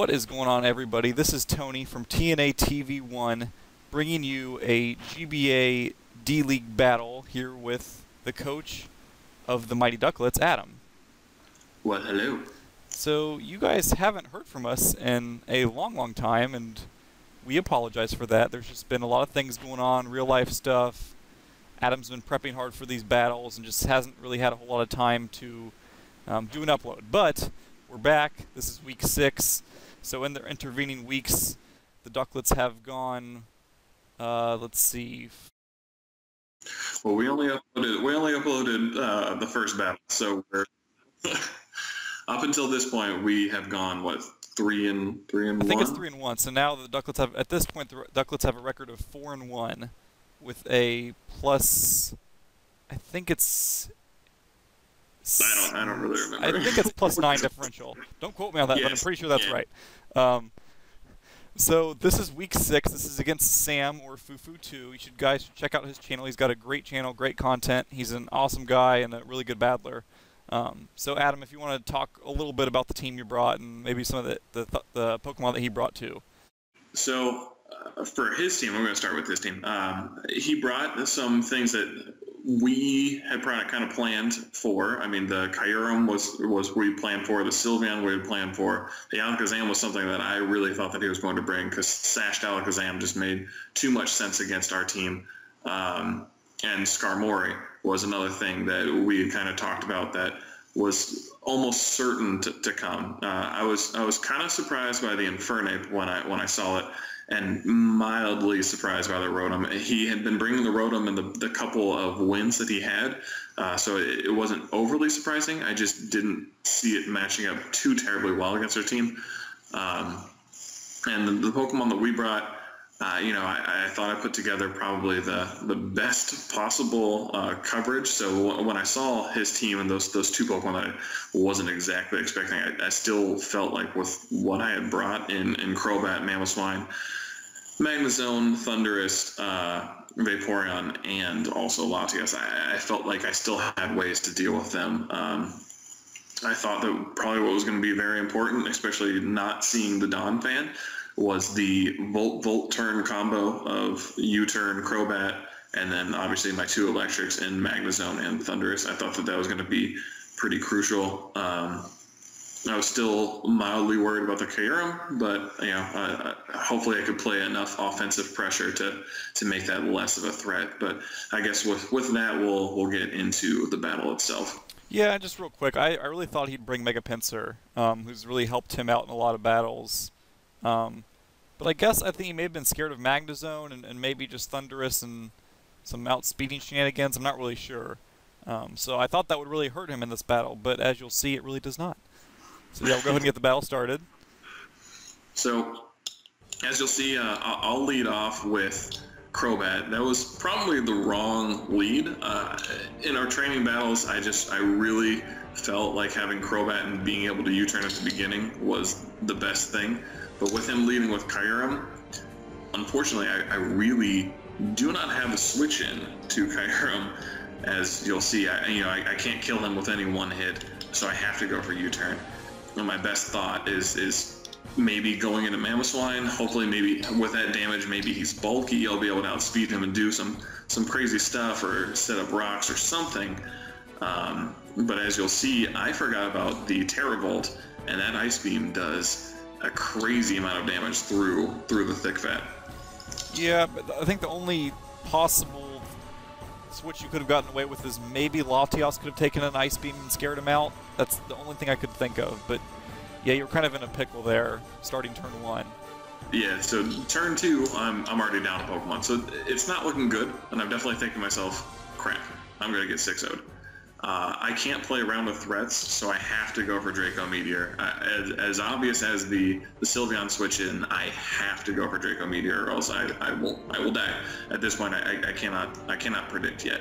What is going on, everybody? This is Tony from TandATV1 bringing you a GBA D-League battle here with the coach of the Mighty Duckletts, Adam. Well, hello. So you guys haven't heard from us in a long time, and we apologize for that. There's just been a lot of things going on, real-life stuff. Adam's been prepping hard for these battles and just hasn't really had a whole lot of time to do an upload. But we're back. This is week 6. So in the intervening weeks, the Duckletts have gone, let's see. Well, we only uploaded the first battle, so we're up until this point we have gone what, 3 and 1? I think it's 3 and 1. So now the Duckletts have, at this point, the Duckletts have a record of 4 and 1 with a plus. I think it's. I don't really remember. I think it's +9 differential. Don't quote me on that, yes, but I'm pretty sure that's right. So this is week 6. This is against Sam, or FooFooToo. You guys should check out his channel. He's got a great channel, great content. He's an awesome guy and a really good battler. So Adam, if you want to talk a little bit about the team you brought and maybe some of the Pokemon that he brought too. So for his team, I'm going to start with his team. He brought some things that we had kind of planned for. I mean, the Kyurem was we planned for. The Sylveon we had planned for. The Alakazam was something that I really thought that he was going to bring because Sashed Alakazam just made too much sense against our team. And Skarmory was another thing that we had kind of talked about that was almost certain to come. I was kind of surprised by the Infernape when I saw it, and mildly surprised by the Rotom. He had been bringing the Rotom in the couple of wins that he had, so it wasn't overly surprising. I just didn't see it matching up too terribly well against our team. And the Pokemon that we brought, I thought I put together probably the best possible coverage. So when I saw his team and those 2 Pokemon that I wasn't exactly expecting, I still felt like with what I had brought in Crobat, Mamoswine, Magnezone, Thundurus, Vaporeon, and also Latias, I felt like I still had ways to deal with them. I thought that probably what was going to be very important, especially not seeing the Dawn fan, was the Volt-Turn combo of U-Turn, Crobat, and then obviously my 2 electrics in Magnezone and Thundurus. I thought that was going to be pretty crucial. I was still mildly worried about the Kyurem, but hopefully I could play enough offensive pressure to make that less of a threat. But I guess with that we'll get into the battle itself. Yeah, just real quick, I really thought he'd bring Mega Pinsir, who's really helped him out in a lot of battles. But I guess I think he may have been scared of Magnezone and maybe just Thundurus and some outspeeding shenanigans. I'm not really sure. So I thought that would really hurt him in this battle, but as you'll see, it really does not. So yeah, we'll go ahead and get the battle started. So, as you'll see, I'll lead off with Crobat. That was probably the wrong lead. In our training battles, I really felt like having Crobat and being able to U-turn at the beginning was the best thing. But with him leading with Kyurem, unfortunately, I really do not have a switch in to Kyurem. As you'll see, I can't kill him with any one hit, so I have to go for U-turn. And my best thought is maybe going into Mamoswine. Hopefully, maybe with that damage, maybe he's bulky. I'll be able to outspeed him and do some crazy stuff or set up rocks or something. But as you'll see, I forgot about the Terravolt, and that Ice Beam does a crazy amount of damage through the thick fat. Yeah, but I think the only possible switch you could have gotten away with is maybe Latias could have taken an Ice Beam and scared him out. That's the only thing I could think of. But yeah, you're kind of in a pickle there, starting turn 1. Yeah, so turn 2, I'm already down a Pokemon. So it's not looking good, and I'm definitely thinking to myself, crap, I'm going to get 6-0'd. I can't play around with threats, so I have to go for Draco Meteor. As obvious as the Sylveon switch in, I have to go for Draco Meteor, or else I will die. At this point, I cannot predict yet.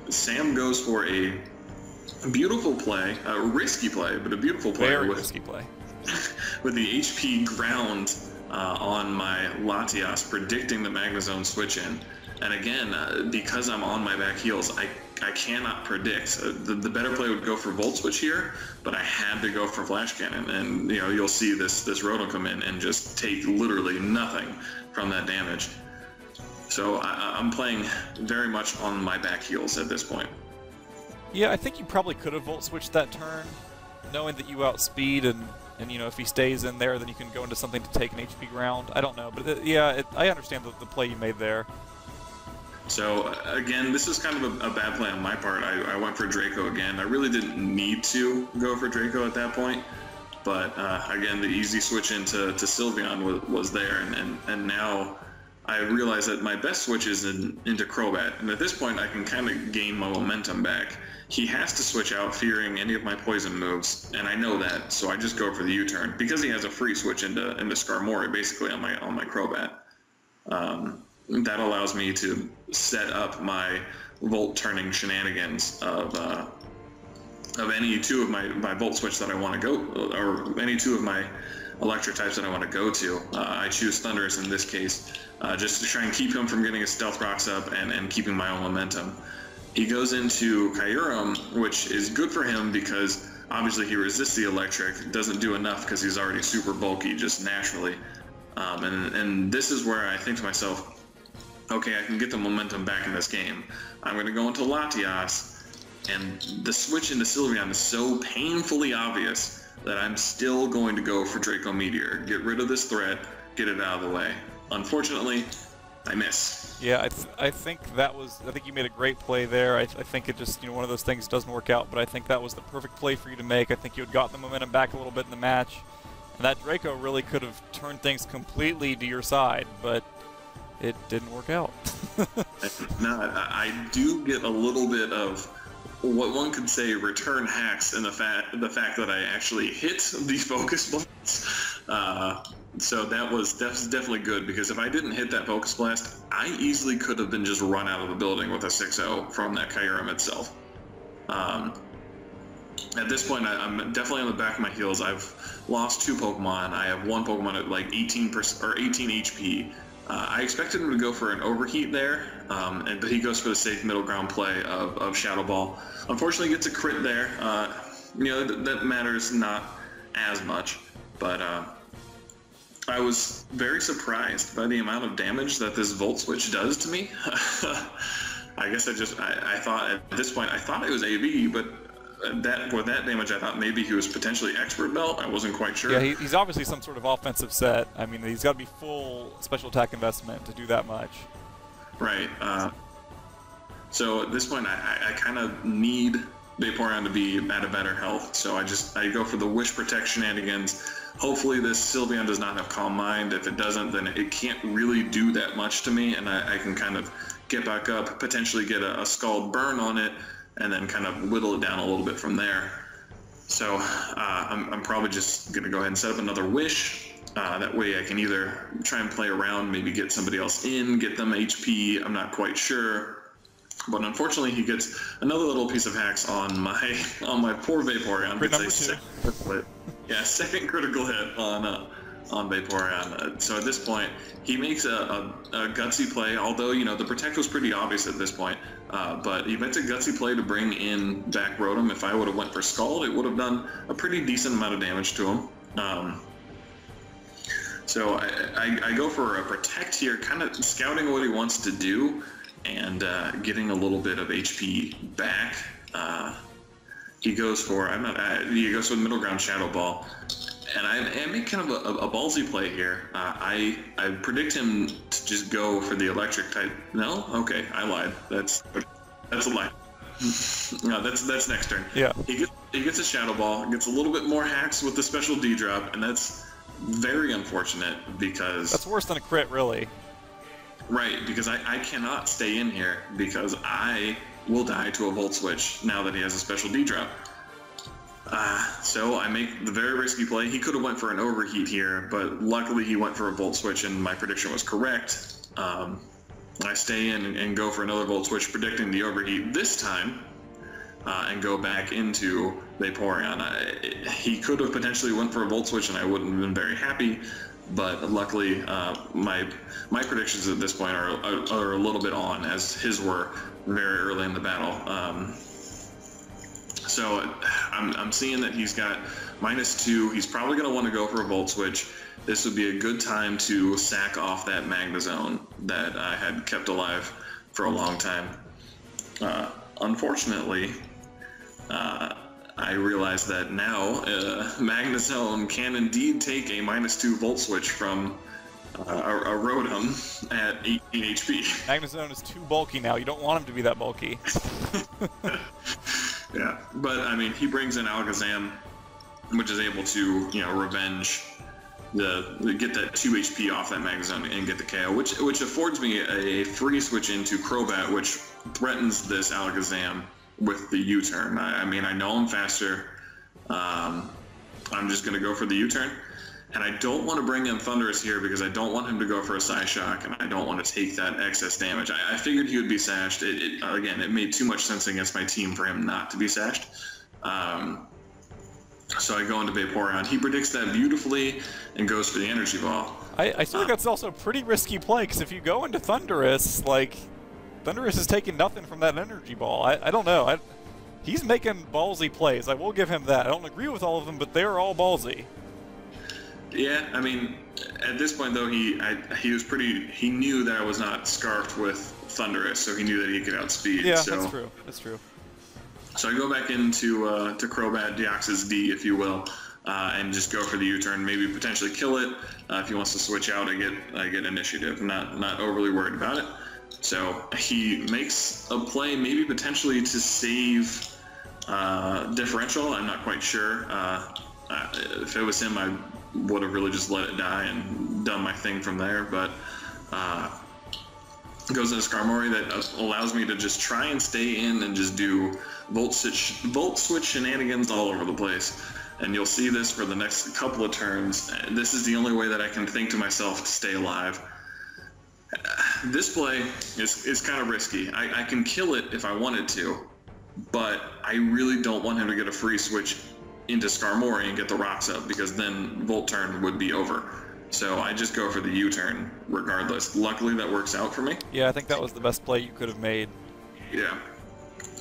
Sam goes for a beautiful play, a risky play, but a beautiful play. Very risky play. With the HP ground on my Latias, predicting the Magnezone switch in. And again, because I'm on my back heels, I I cannot predict. The better play would go for Volt Switch here, but I had to go for Flash Cannon, and you know, you'll see this Rotom come in and just take literally nothing from that damage. So I'm playing very much on my back heels at this point. Yeah, I think you probably could have Volt Switched that turn, knowing that you outspeed, and you know, if he stays in there, then you can go into something to take an HP ground. I don't know, but I understand the play you made there. So again, this is kind of a bad play on my part. I went for Draco again. I really didn't need to go for Draco at that point, but again, the easy switch into Sylveon was there, and now I realize that my best switch is into Crobat, and at this point I can kind of gain my momentum back. He has to switch out fearing any of my poison moves, and I know that, so I just go for the U-turn because he has a free switch into Skarmory basically on my Crobat. That allows me to set up my Volt turning shenanigans of any two of my Volt switch that I want to go, or any two of my electric types that I want to go to. I choose Thundurus in this case, just to try and keep him from getting his Stealth Rocks up and keeping my own momentum. He goes into Kyurem, which is good for him because obviously he resists the electric, doesn't do enough because he's already super bulky just naturally. And this is where I think to myself, okay, I can get the momentum back in this game. I'm going to go into Latias, and the switch into Sylveon is so painfully obvious that I'm still going to go for Draco Meteor. Get rid of this threat, get it out of the way. Unfortunately, I miss. Yeah, I think you made a great play there. I think it just, you know, one of those things doesn't work out, but I think that was the perfect play for you to make. I think you had gotten the momentum back a little bit in the match, and that Draco really could have turned things completely to your side, but it didn't work out. No, I do get a little bit of what one could say return hacks in the fact that I actually hit the Focus Blast. So that's definitely good, because if I didn't hit that Focus Blast, I easily could have been just run out of the building with a 6-0 from that Kyurem itself. At this point, I'm definitely on the back of my heels. I've lost 2 Pokemon. I have 1 Pokemon at like 18% or 18 HP. I expected him to go for an overheat there, but he goes for the safe middle ground play of Shadow Ball. Unfortunately, gets a crit there. You know, that matters not as much, but I was very surprised by the amount of damage that this Volt Switch does to me. I guess I thought at this point, I thought it was AV, but with that damage, I thought maybe he was potentially Expert Belt. I wasn't quite sure. Yeah, he's obviously some sort of offensive set. I mean, he's got to be full special attack investment to do that much. Right. So at this point, I kind of need Vaporeon to be at a better health. So I go for the Wish Protect shenanigans. Hopefully this Sylveon does not have Calm Mind. If it doesn't, then it can't really do that much to me, and I can kind of get back up, potentially get a Scald Burn on it, and then kind of whittle it down a little bit from there. So I'm probably just going to go ahead and set up another Wish. That way I can either try and play around, maybe get somebody else in, get them HP. I'm not quite sure. But unfortunately, he gets another little piece of hacks on my poor Vaporeon. Crit number 2. Yeah, second critical hit on Vaporeon. So at this point, he makes a gutsy play, although, you know, the Protect was pretty obvious at this point. But he makes a gutsy play to bring in back Rotom. If I would have went for Scald, it would have done a pretty decent amount of damage to him. So I go for a Protect here, kind of scouting what he wants to do and getting a little bit of HP back. He goes for the middle ground Shadow Ball, and I make kind of a ballsy play here. I predict him to just go for the electric type. No, okay, I lied. That's a lie. No, that's next turn. Yeah. He gets a Shadow Ball, gets a little bit more hacks with the special D drop, and that's very unfortunate because that's worse than a crit, really. Right, because I cannot stay in here because I will die to a Volt Switch now that he has a special D-drop. So I make the very risky play. He could have went for an overheat here, but luckily he went for a Volt Switch and my prediction was correct. I stay in and go for another Volt Switch, predicting the overheat this time, and go back into Vaporeon. He could have potentially went for a Volt Switch and I wouldn't have been very happy. but luckily my predictions at this point are a little bit on, as his were very early in the battle. So I'm seeing that he's got -2. He's probably going to want to go for a Volt Switch. This would be a good time to sack off that Magnezone that I had kept alive for a long time. Unfortunately, I realize that now Magnezone can indeed take a -2 Volt Switch from a Rotom at 18 HP. Magnezone is too bulky now. You don't want him to be that bulky. Yeah, but I mean, he brings in Alakazam, which is able to, you know, revenge get that 2 HP off that Magnezone and get the KO, which affords me a free switch into Crobat, which threatens this Alakazam with the U-turn. I mean, I know I'm faster. I'm just going to go for the U-turn. And I don't want to bring in Thundurus here because I don't want him to go for a Psyshock, and I don't want to take that excess damage. I figured he would be sashed. Again, it made too much sense against my team for him not to be sashed. So I go into Vaporeon. He predicts that beautifully and goes for the Energy Ball. I feel like that's also a pretty risky play, because if you go into Thundurus, like, Thundurus is taking nothing from that Energy Ball. I don't know. He's making ballsy plays. I will give him that. I don't agree with all of them, but they're all ballsy. Yeah, I mean, at this point though, he knew that I was not scarfed with Thundurus, so he knew that he could outspeed. Yeah, so, that's true. That's true. So I go back into to Crobat, Deoxys D, if you will, and just go for the U-turn. Maybe potentially kill it. If he wants to switch out, I get initiative. Not overly worried about it. So he makes a play, maybe potentially to save differential. I'm not quite sure. If it was him, I would have really just let it die and done my thing from there, but goes into Skarmory that allows me to just try and stay in and just do Volt Switch shenanigans all over the place. And you'll see this for the next couple of turns. This is the only way that I can think to myself to stay alive. This play is kind of risky. I can kill it if I wanted to, but I really don't want him to get a free switch into Skarmory and get the rocks up, because then Volt Turn would be over. So I just go for the U-turn regardless. Luckily that works out for me. Yeah, I think that was the best play you could have made. Yeah.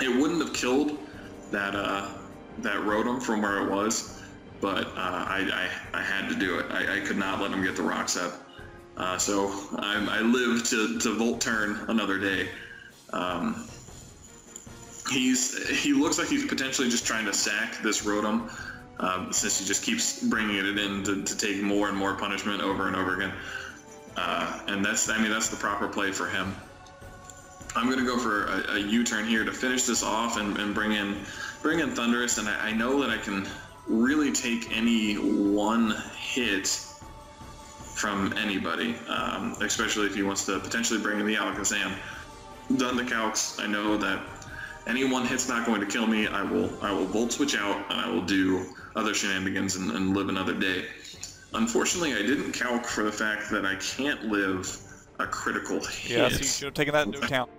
It wouldn't have killed that Rotom from where it was, but I had to do it. I could not let him get the rocks up. So I live to Volt Turn another day. He looks like he's potentially just trying to sack this Rotom, since he just keeps bringing it in to take more and more punishment over and over again. And that's the proper play for him. I'm gonna go for a U-turn here to finish this off and bring in Thundurus, and I know that I can really take any one hit from anybody, especially if he wants to potentially bring in the Alakazam. Done the calcs. I know that any one hit's not going to kill me. I will Volt Switch out, and I will do other shenanigans and live another day. Unfortunately, I didn't calc for the fact that I can't live a critical hit. Yeah, so you should have taken that into account.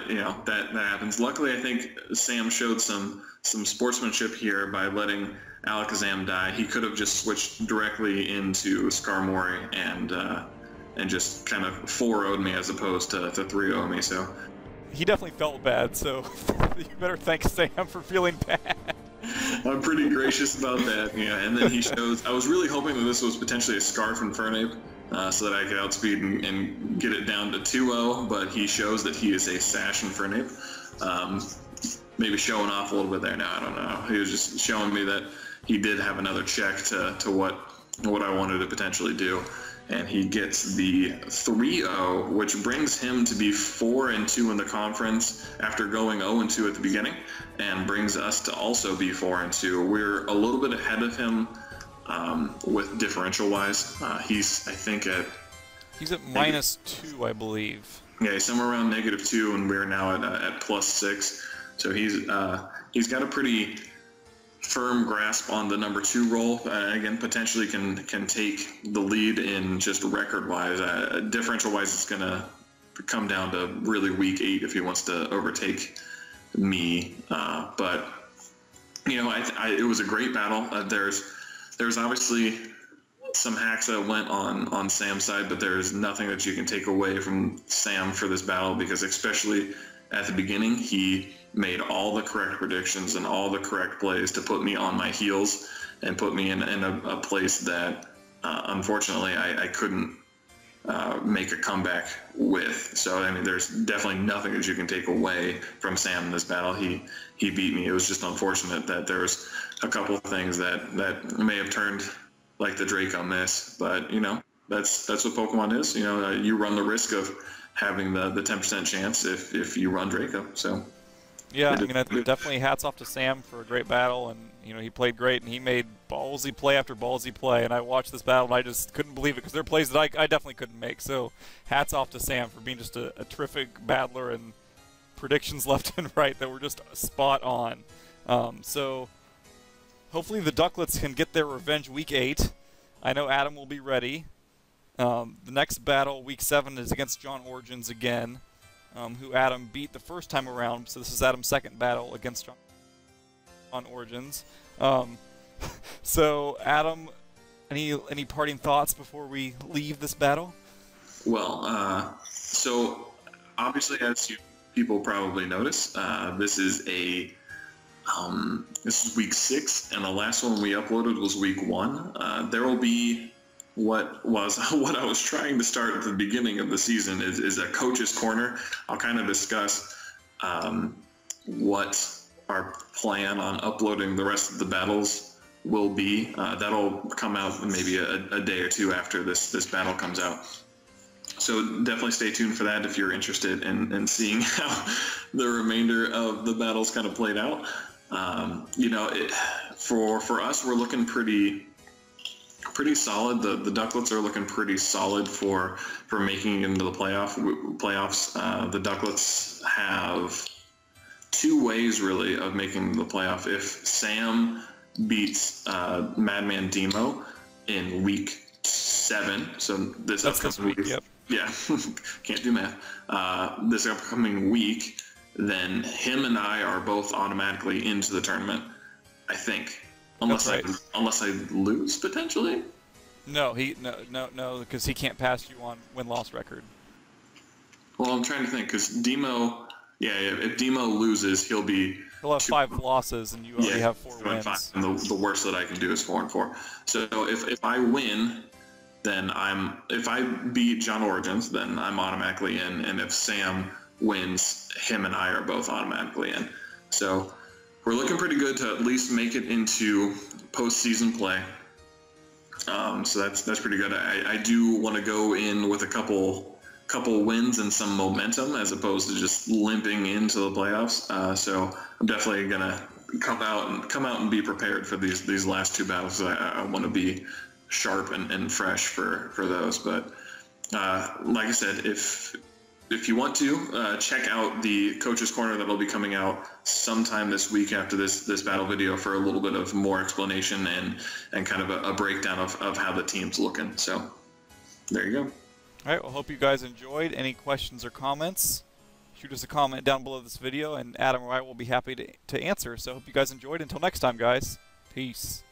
You know, that happens. Luckily, I think Sam showed some sportsmanship here by letting Alakazam die. He could have just switched directly into Skarmory and just kind of 4-0'd me as opposed to 3-0 me. So he definitely felt bad. So you better thank Sam for feeling bad. I'm pretty gracious about that. Yeah, and then he shows. I was really hoping that this was potentially a Scarf Infernape, so that I could outspeed and get it down to 2-0, but he shows that he is a Sash Infernape. Maybe showing off a little bit there now, I don't know. He was just showing me that he did have another check to what I wanted to potentially do. And he gets the 3-0, which brings him to be 4-2 in the conference after going 0-2 at the beginning, and brings us to also be 4-2. We're a little bit ahead of him with differential-wise. He's, I think, he's at -2, I believe. Yeah, he's somewhere around -2, and we're now at +6. So he's got a pretty firm grasp on the number 2 role. Again, potentially can take the lead in just record-wise. Differential-wise, it's going to come down to really weak 8 if he wants to overtake me. But you know, it was a great battle. There's obviously some hacks that went on Sam's side, but there is nothing that you can take away from Sam for this battle, because especially at the beginning, he made all the correct predictions and all the correct plays to put me on my heels and put me in a place that unfortunately I couldn't make a comeback with. So I mean, there's definitely nothing that you can take away from Sam in this battle. He beat me. It was just unfortunate that there was a couple of things that may have turned like the Draco miss, but you know, that's what Pokemon is. You know, you run the risk of having the 10% chance if you run Draco. So yeah, I mean, definitely hats off to Sam for a great battle, and you know, he played great, and he made ballsy play after ballsy play, and I watched this battle and I just couldn't believe it, because there are plays that I definitely couldn't make. So hats off to Sam for being just a terrific battler, and predictions left and right that were just spot on. So hopefully the Duckletts can get their revenge week 8. I know Adam will be ready. The next battle, week 7, is against John Origins again, who Adam beat the first time around. So this is Adam's second battle against John Origins. So Adam, any parting thoughts before we leave this battle? Well, so obviously, as you people probably notice, this is week 6, and the last one we uploaded was week 1. There will be what I was trying to start at the beginning of the season is a coach's corner. I'll kind of discuss what our plan on uploading the rest of the battles will be. That'll come out maybe a day or two after this battle comes out. So definitely stay tuned for that if you're interested in seeing how the remainder of the battles kind of played out. You know, for us, we're looking pretty solid. The Duckletts are looking pretty solid for making it into the playoffs. The Duckletts have 2 ways really of making the playoff. If Sam beats Madman Demo in week 7, so this upcoming week, yep. Yeah, can't do math. This upcoming week, then him and I are both automatically into the tournament, I think. Unless I lose potentially. No, because he can't pass you on win-loss record. Well, I'm trying to think, because Demo, if Demo loses, he'll have 5 losses, and you already have 4 wins. 5, and the worst that I can do is 4-4. So if I win, then if I beat John Origins, then I'm automatically in, and if Sam wins, him and I are both automatically in. So we're looking pretty good to at least make it into postseason play. So that's pretty good. I do want to go in with a couple wins and some momentum, as opposed to just limping into the playoffs. So I'm definitely gonna come out and be prepared for these last 2 battles. I want to be sharp and fresh for those. But like I said, if you want to, check out the Coach's Corner that'll be coming out sometime this week after this battle video for a little bit of more explanation and kind of a breakdown of how the team's looking. So there you go. All right, well, hope you guys enjoyed. Any questions or comments, shoot us a comment down below this video, and Adam or I will be happy to answer. So hope you guys enjoyed. Until next time, guys. Peace.